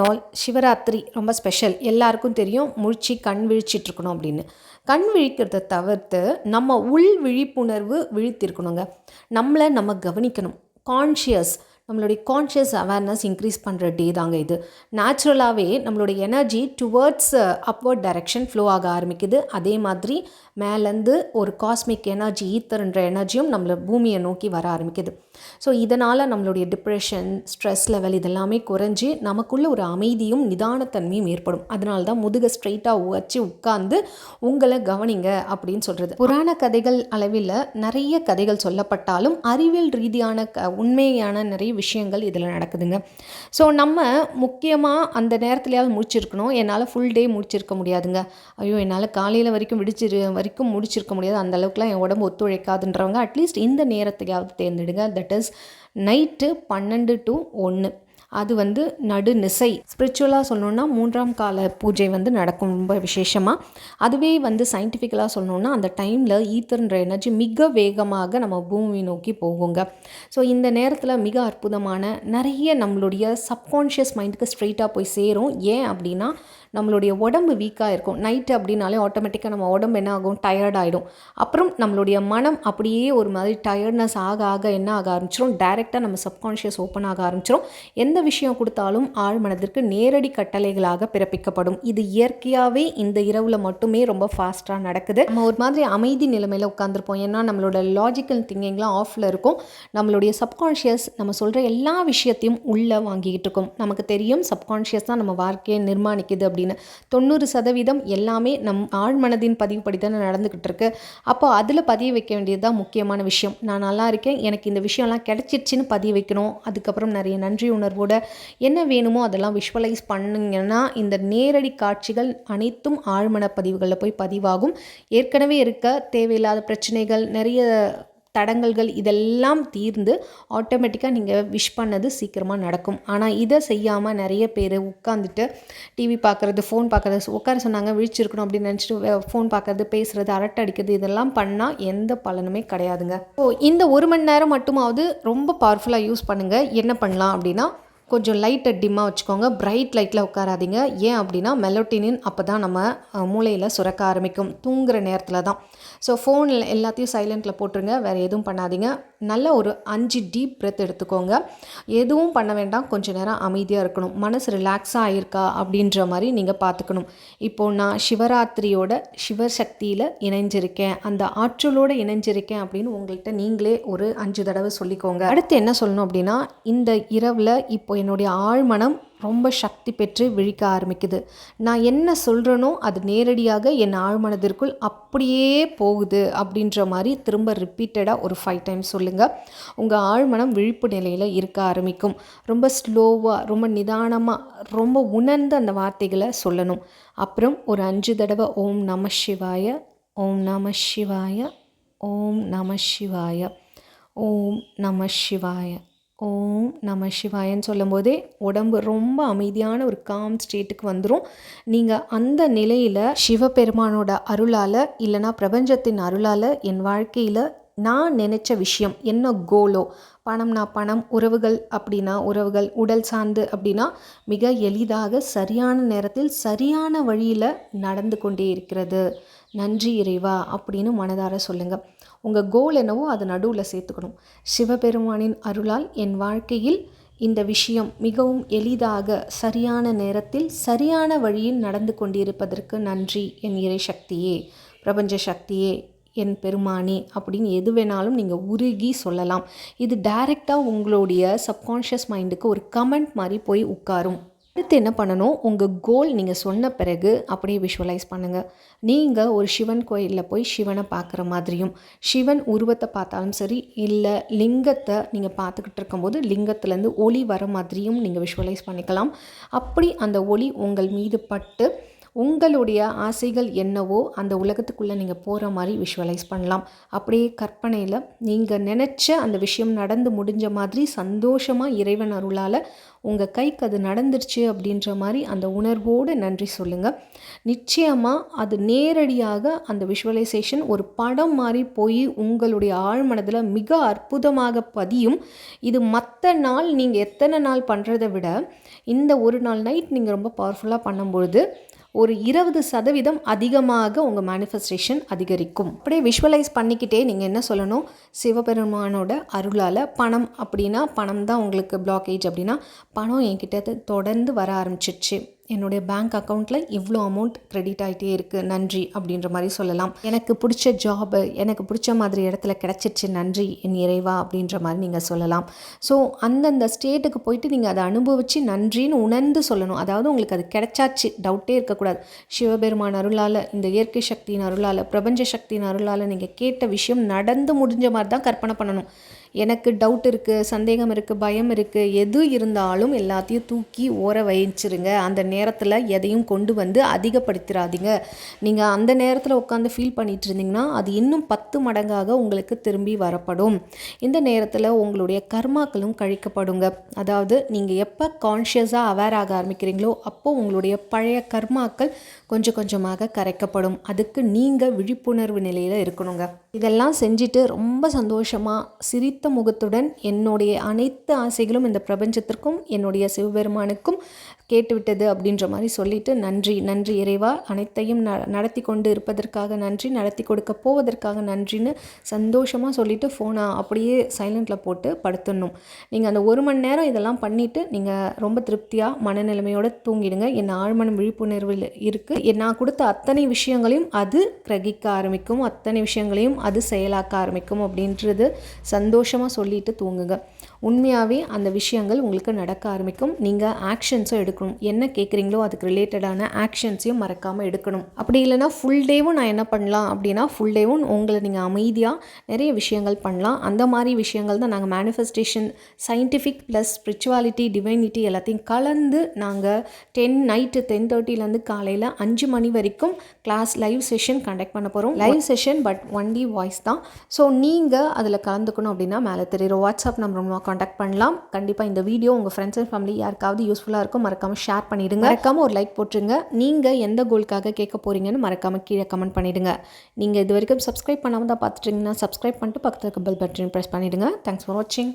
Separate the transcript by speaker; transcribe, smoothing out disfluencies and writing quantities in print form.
Speaker 1: All Shivaratri ரொம்ப special. எல்லாருக்கும் தெரியும் கண் விழிச்சிட்ருக்கணும் அப்படின்னு. கண் விழிக்கிறத தவிர்த்து நம்ம உள் விழிப்புணர்வு விழித்திருக்கணுங்க. நம்மளை நம்ம கவனிக்கணும். நம்மளுடைய கான்ஷியஸ் அவேர்னஸ் இன்க்ரீஸ் பண்ணுற டே தாங்க இது. நேச்சுரலாகவே நம்மளுடைய energy towards upward direction flow ஆக ஆரம்பிக்குது. அதே மாதிரி மேலேருந்து ஒரு காஸ்மிக் எனர்ஜி, ஈத்தர்ன்ற எனர்ஜியும் நம்மளை பூமியை நோக்கி வர ஆரம்பிக்குது. ஸோ இதனால் நம்மளுடைய டிப்ரெஷன், ஸ்ட்ரெஸ் லெவல் இதெல்லாமே குறைஞ்சி நமக்குள்ள ஒரு அமைதியும் நிதானத்தன்மையும் ஏற்படும். அதனால தான் முதுகை ஸ்ட்ரெயிட்டாக வச்சு உட்கார்ந்து உங்களை கவனிங்க அப்படின்னு சொல்கிறது. புராண கதைகள் அளவில் நிறைய கதைகள் சொல்லப்பட்டாலும் அறிவியல் ரீதியான உண்மையான நிறைய விஷயங்கள் இதில் நடக்குதுங்க. ஸோ நம்ம முக்கியமாக அந்த நேரத்துலையாவது முடிச்சிருக்கணும். என்னால் ஃபுல் டே முடிச்சிருக்க முடியாதுங்க. ஐயோ, என்னால் காலையில் வரைக்கும் முடிச்சிருக்க முடியாது, அந்தளவுக்குலாம் என் உடம்பு ஒத்துழைக்காதுன்றவங்க அட்லீஸ்ட் இந்த நேரத்தையாவது தேர்ந்தெடுங்க. That is night 12 to 1. அது நடுநிசை. ஸ்பிரிச்சுவலாக சொல்லணுன்னா 3ஆம் கால பூஜை நடக்கும் ரொம்ப விசேஷமாக. அதுவே சயின்டிஃபிக்கலாக சொல்லணுன்னா அந்த டைமில் ஈத்தர்ன்ற எனர்ஜி மிக வேகமாக நம்ம பூமி நோக்கி போகுங்க. ஸோ இந்த நேரத்தில் மிக அற்புதமான நிறைய நம்மளுடைய சப்கான்ஷியஸ் மைண்டுக்கு ஸ்ட்ரெயிட்டாக போய் சேரும். ஏன் அப்படின்னா நம்மளுடைய உடம்பு வீக்காக இருக்கும். நைட்டு அப்படின்னாலே ஆட்டோமேட்டிக்காக நம்ம உடம்பு என்ன ஆகும், டயர்ட் ஆகிடும். அப்புறம் நம்மளுடைய மனம் அப்படியே ஒரு மாதிரி டயர்ட்னஸ் ஆக ஆக என்ன ஆக ஆரம்பிச்சிடும், டைரெக்டாக நம்ம சப்கான்ஷியஸ் ஓப்பன் ஆக ஆரம்பிச்சிடும். எந்த விஷயம் கொடுத்தாலும் ஆழ் மனதிற்கு நேரடி கட்டளைகளாக பிறப்பிக்கப்படும். இது இயற்கையாகவே இந்த இரவில் மட்டுமே ரொம்ப ஃபாஸ்ட்டாக நடக்குது. நம்ம ஒரு மாதிரி அமைதி நிலைமையில் உட்காந்துருப்போம். ஏன்னா நம்மளோட லாஜிக்கல் திங்கிங்லாம் ஆஃபில் இருக்கும். நம்மளுடைய சப்கான்ஷியஸ் நம்ம சொல்கிற எல்லா விஷயத்தையும் உள்ளே வாங்கிக்கிட்டு இருக்கும். நமக்கு தெரியும் சப்கான்ஷியஸ் தான் நம்ம வாழ்க்கையை நிர்மாணிக்குது அப்படின்னு. 90% எல்லாமே நம் ஆழ்மனதின் பதிவுப்படி தானே நடந்துக்கிட்டு இருக்கு. அப்போ அதில் பதிய வைக்க வேண்டியது தான் முக்கியமான விஷயம். நான் நல்லா இருக்கேன், எனக்கு இந்த விஷயம்லாம் கிடைச்சிருச்சுன்னு பதிய வைக்கணும். அதுக்கப்புறம் நிறைய நன்றி உணர்வோட என்ன வேணுமோ அதெல்லாம் விஷுவலைஸ் பண்ணிங்கன்னா இந்த நேரடி காட்சிகள் அனைத்தும் ஆழ்மன பதிவுகளில் போய் பதிவாகும். ஏற்கனவே இருக்க தேவையில்லாத பிரச்சனைகள், நிறைய தடங்கல்கள் இதெல்லாம் தீர்ந்து ஆட்டோமேட்டிக்காக நீங்கள் விஷ் பண்ணது சீக்கிரமாக நடக்கும். ஆனால் இதை செய்யாமல் நிறைய பேர் உட்காந்துட்டு டிவி பார்க்குறது, ஃபோன் பார்க்குறது, உட்கார சொன்னாங்க விழிச்சிருக்கணும் அப்படின்னு நினச்சிட்டு ஃபோன் பார்க்குறது, பேசுகிறது, அரட்டை அடிக்கிறது இதெல்லாம் பண்ணால் எந்த பலனுமே கிடையாதுங்க. ஸோ இந்த 1 மணி நேரம் மட்டுமாவது ரொம்ப பவர்ஃபுல்லாக யூஸ் பண்ணுங்கள். என்ன பண்ணலாம் அப்படின்னா, கொஞ்சம் லைட்டை டிம்மாக வச்சுக்கோங்க. பிரைட் லைட்டில் உட்காராதீங்க. ஏன் அப்படின்னா மெலோட்டினின் அப்போ தான் நம்ம மூளையில் சுரக்க ஆரம்பிக்கும், தூங்குகிற நேரத்தில் தான். ஸோ ஃபோனில் எல்லாத்தையும் சைலண்ட்டில் போட்டுருங்க. வேறு எதுவும் பண்ணாதீங்க. நல்ல ஒரு 5 டீப் பிரெத் எடுத்துக்கோங்க. எதுவும் பண்ண வேண்டாம், கொஞ்சம் நேரம் அமைதியாக இருக்கணும். மனசு ரிலாக்ஸாக ஆகிருக்கா அப்படின்ற மாதிரி நீங்கள் பார்த்துக்கணும். இப்போது நான் சிவராத்திரியோட சிவசக்தியில் இணைஞ்சிருக்கேன், அந்த ஆற்றலோடு இணைஞ்சிருக்கேன் அப்படின்னு உங்கள்கிட்ட நீங்களே ஒரு 5 தடவை சொல்லிக்கோங்க. அடுத்து என்ன சொல்லணும் அப்படின்னா, இந்த இரவில் இப்போ என்னுடைய ஆழ்மனம் ரொம்ப சக்தி பெற்று விழிக்க ஆரம்பிக்குது. நான் என்ன சொல்கிறேனோ அது நேரடியாக என் ஆழ்மனதிற்குள் அப்படியே போகுது அப்படின்ற மாதிரி திரும்ப ரிப்பீட்டடாக ஒரு 5 டைம்ஸ் சொல்லுங்கள். உங்கள் ஆழ்மனம் விழிப்பு நிலையில் இருக்க ஆரம்பிக்கும். ரொம்ப ஸ்லோவாக, ரொம்ப நிதானமாக, ரொம்ப உணர்ந்த அந்த வார்த்தைகளை சொல்லணும். அப்புறம் ஒரு 5 தடவை ஓம் நம சிவாய, ஓம் நம சிவாய, ஓம் நம சிவாய, ஓம் நம சிவாய, ஓம் நம சிவாயன்னு சொல்லும் போதே உடம்பு ரொம்ப அமைதியான ஒரு காம் ஸ்டேட்டுக்கு வந்துடும். நீங்கள் அந்த நிலையில் சிவபெருமானோட அருளால் இல்லைனா பிரபஞ்சத்தின் அருளால் என் வாழ்க்கையில் நான் நினச்ச விஷயம் என்ன கோலோ, பணம்னா பணம், உறவுகள் அப்படின்னா உறவுகள், உடல் சார்ந்து அப்படின்னா மிக எளிதாக சரியான நேரத்தில் சரியான வழியில் நடந்து கொண்டே இருக்கிறது. நன்றி இறைவா அப்படின்னு மனதார சொல்லுங்கள். உங்கள் கோல் என்னவோ அதை நடுவில் சேர்த்துக்கணும். சிவபெருமானின் அருளால் என் வாழ்க்கையில் இந்த விஷயம் மிகவும் எளிதாக சரியான நேரத்தில் சரியான வழியில் நடந்து கொண்டிருப்பதற்கு நன்றி என் இறை சக்தியே, பிரபஞ்ச சக்தியே, என் பெருமானே அப்படின்னு எது வேணாலும் நீங்கள் உருகி சொல்லலாம். இது டைரெக்டாக உங்களுடைய சப்கான்ஷியஸ் மைண்டுக்கு ஒரு கமெண்ட் மாதிரி போய் உட்காரும். அடுத்து என்ன பண்ணணும், உங்கள் கோல் நீங்கள் சொன்ன பிறகு அப்படியே விஷுவலைஸ் பண்ணுங்கள். நீங்கள் ஒரு சிவன் கோயிலில் போய் சிவனை பார்க்குற மாதிரியும், சிவன் உருவத்தை பார்த்தாலும் சரி, இல்லை லிங்கத்தை நீங்கள் பார்த்துக்கிட்டு இருக்கும்போது லிங்கத்துலேருந்து ஒளி வர மாதிரியும் நீங்கள் விஷுவலைஸ் பண்ணிக்கலாம். அப்படி அந்த ஒளி உங்கள் மீது பட்டு உங்களுடைய ஆசைகள் என்னவோ அந்த உலகத்துக்குள்ளே நீங்கள் போகிற மாதிரி விஷுவலைஸ் பண்ணலாம். அப்படியே கற்பனையில் நீங்கள் நினச்ச அந்த விஷயம் நடந்து முடிஞ்ச மாதிரி சந்தோஷமாக இறைவன் அருளால் உங்கள் கைக்கு அது நடந்துருச்சு அப்படின்ற மாதிரி அந்த உணர்வோடு நன்றி சொல்லுங்கள். நிச்சயமாக அது நேரடியாக அந்த விஷுவலைசேஷன் ஒரு படம் மாதிரி போய் உங்களுடைய ஆழ்மனதில் மிக அற்புதமாக பதியும். இது மற்ற நாள் நீங்கள் எத்தனை நாள் பண்ணுறதை விட இந்த ஒரு நாள் நைட் நீங்கள் ரொம்ப பவர்ஃபுல்லாக பண்ணும்பொழுது ஒரு 20% அதிகமாக உங்கள் மேனிஃபெஸ்டேஷன் அதிகரிக்கும். அப்படியே விஷுவலைஸ் பண்ணிக்கிட்டே நீங்கள் என்ன சொல்லணும், சிவபெருமானோட அருளால் பணம் அப்படின்னா பணம் தான் உங்களுக்கு பிளாக்கேஜ் அப்படின்னா பணம் என்கிட்ட தொடர்ந்து வர ஆரம்பிச்சிடுச்சு, என்னுடைய பேங்க் அக்கௌண்ட்டில் இவ்வளோ அமௌண்ட் கிரெடிட் ஆகிட்டே இருக்குது, நன்றி அப்படின்ற மாதிரி சொல்லலாம். எனக்கு பிடிச்ச ஜாபு எனக்கு பிடிச்ச மாதிரி இடத்துல கிடச்சிருச்சு, நன்றி என் இறைவா அப்படின்ற மாதிரி நீங்கள் சொல்லலாம். ஸோ அந்தந்த ஸ்டேட்டுக்கு போயிட்டு நீங்கள் அதை அனுபவித்து நன்றின்னு உணர்ந்து சொல்லணும். அதாவது உங்களுக்கு அது கிடைச்சாச்சு, டவுட்டே இருக்கக்கூடாது. சிவபெருமான் அருளால், இந்த இயற்கை சக்தியின் அருளால், பிரபஞ்ச சக்தியின் அருளால் நீங்கள் கேட்ட விஷயம் நடந்து முடிஞ்ச மாதிரி தான் கற்பனை பண்ணணும். எனக்கு டவுட் இருக்குது, சந்தேகம் இருக்குது, பயம் இருக்குது, எது இருந்தாலும் எல்லாத்தையும் தூக்கி ஓர வச்சிருங்க. அந்த நேரத்தில் எதையும் கொண்டு வந்து அதிகப்படுத்திடாதீங்க. நீங்கள் அந்த நேரத்தில் உட்காந்து ஃபீல் பண்ணிகிட்டு இருந்தீங்கன்னா அது இன்னும் 10 மடங்காக உங்களுக்கு திரும்பி வரப்படும். இந்த நேரத்தில் உங்களுடைய கர்மாக்களும் கழிக்கப்படுங்க. அதாவது நீங்கள் எப்போ கான்ஷியஸாக அவேர் ஆக ஆரம்பிக்கிறீங்களோ அப்போது உங்களுடைய பழைய கர்மாக்கள் கொஞ்சம் கொஞ்சமாக கரைக்கப்படும். அதுக்கு நீங்கள் விழிப்புணர்வு நிலையில் இருக்கணுங்க. இதெல்லாம் செஞ்சுட்டு ரொம்ப சந்தோஷமாக சிரித்த முகத்துடன் என்னுடைய அனைத்து ஆசைகளும் இந்த பிரபஞ்சத்திற்கும் என்னுடைய சிவபெருமானுக்கும் கேட்டுவிட்டது அப்படின்ற மாதிரி சொல்லிவிட்டு நன்றி நன்றி இறைவா, அனைத்தையும் நடத்தி கொண்டு இருப்பதற்காக நன்றி, நடத்தி கொடுக்க போவதற்காக நன்றின்னு சந்தோஷமாக சொல்லிவிட்டு ஃபோனை அப்படியே சைலண்டில் போட்டு படுத்துடணும். நீங்கள் அந்த 1 மணி நேரம் இதெல்லாம் பண்ணிவிட்டு நீங்கள் ரொம்ப திருப்தியாக மனநிலைமையோடு தூங்கிடுங்க. என் ஆழ்மனம் விழிப்புணர்வில் இருக்குது. நான் கொடுத்த அத்தனை விஷயங்களையும் அது கிரகிக்க ஆரம்பிக்கும், அத்தனை விஷயங்களையும் அது செயலாக்க ஆரம்பிக்கும் அப்படின்றது சந்தோஷமாக சொல்லிட்டு தூங்குங்க. உண்மையாகவே அந்த விஷயங்கள் உங்களுக்கு நடக்க ஆரம்பிக்கும். நீங்கள் ஆக்ஷன்ஸும் எடுக்கணும். என்ன கேட்குறீங்களோ அதுக்கு ரிலேட்டடான ஆக்ஷன்ஸையும் மறக்காமல் எடுக்கணும். அப்படி இல்லைனா ஃபுல் டேவும் நான் என்ன பண்ணலாம் அப்படின்னா, ஃபுல் டேவும் உங்களை நீங்கள் அமைதியாக நிறைய விஷயங்கள் பண்ணலாம். அந்த மாதிரி விஷயங்கள் தான் நாங்கள் manifestation scientific plus spirituality divinity எல்லாத்தையும் கலந்து நாங்கள் நைட்டு 10:30 காலையில் 5 மணி வரைக்கும் கிளாஸ் லைவ் செஷன் கண்டக்ட் பண்ண போகிறோம். Live session but only voice தான். ஸோ நீங்கள் அதில் கலந்துக்கணும் அப்படின்னா மேலே தெரியுற வாட்ஸ்அப் நம்பர் மூலமாக காண்டாக்ட் பண்ணலாம். கண்டிப்பாக இந்த வீடியோ உங்கள் ஃப்ரெண்ட்ஸ் அண்ட் ஃபேமிலி யாருக்காவது யூஸ்ஃபுல்லாக இருக்கும், மறக்காமல் ஷேர் பண்ணிவிடுங்க. மறக்காமல் ஒரு லைக் போட்டுருங்க. நீங்கள் எந்த கோலுக்காக கேட்க போகிறீங்கன்னு மறக்காமல் கீழே கமெண்ட் பண்ணிவிடுங்க. நீங்கள் இது வரைக்கும் சப்ஸ்கிரைப் பண்ணாமல் தான் பார்த்துட்டிங்கன்னா சப்ஸ்கிரைப் பண்ணிட்டு பக்கத்தில் இருக்க பெல் பட்டன் ப்ரெஸ் பண்ணிவிடுங்க. தேங்க்ஸ் ஃபார் வாட்சிங்.